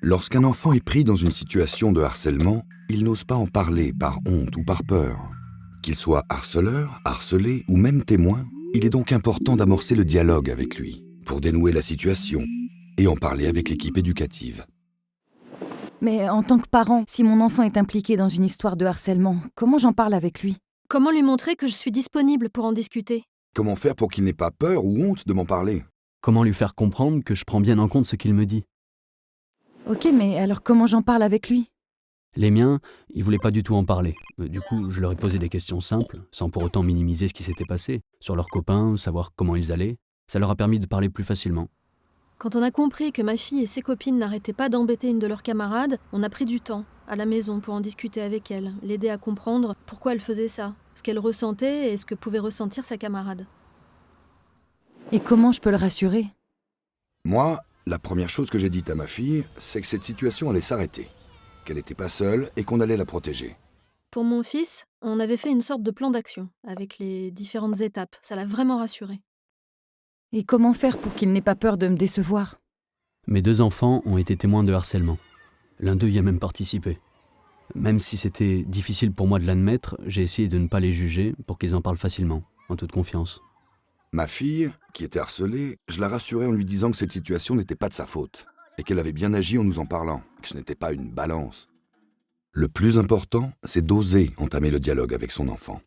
Lorsqu'un enfant est pris dans une situation de harcèlement, il n'ose pas en parler par honte ou par peur. Qu'il soit harceleur, harcelé ou même témoin, il est donc important d'amorcer le dialogue avec lui pour dénouer la situation et en parler avec l'équipe éducative. Mais en tant que parent, si mon enfant est impliqué dans une histoire de harcèlement, comment j'en parle avec lui? Comment lui montrer que je suis disponible pour en discuter? Comment faire pour qu'il n'ait pas peur ou honte de m'en parler? Comment lui faire comprendre que je prends bien en compte ce qu'il me dit? Ok, mais alors comment j'en parle avec lui? Les miens, ils voulaient pas du tout en parler. Du coup, je leur ai posé des questions simples, sans pour autant minimiser ce qui s'était passé, sur leurs copains, savoir comment ils allaient. Ça leur a permis de parler plus facilement. Quand on a compris que ma fille et ses copines n'arrêtaient pas d'embêter une de leurs camarades, on a pris du temps à la maison pour en discuter avec elle, l'aider à comprendre pourquoi elle faisait ça, ce qu'elle ressentait et ce que pouvait ressentir sa camarade. Et comment je peux le rassurer? Moi, la première chose que j'ai dite à ma fille, c'est que cette situation allait s'arrêter, qu'elle n'était pas seule et qu'on allait la protéger. Pour mon fils, on avait fait une sorte de plan d'action avec les différentes étapes. Ça l'a vraiment rassuré. Et comment faire pour qu'il n'ait pas peur de me décevoir? Mes 2 enfants ont été témoins de harcèlement. L'un d'eux y a même participé. Même si c'était difficile pour moi de l'admettre, j'ai essayé de ne pas les juger pour qu'ils en parlent facilement, en toute confiance. Ma fille, qui était harcelée, je la rassurais en lui disant que cette situation n'était pas de sa faute et qu'elle avait bien agi en nous en parlant, que ce n'était pas une balance. Le plus important, c'est d'oser entamer le dialogue avec son enfant.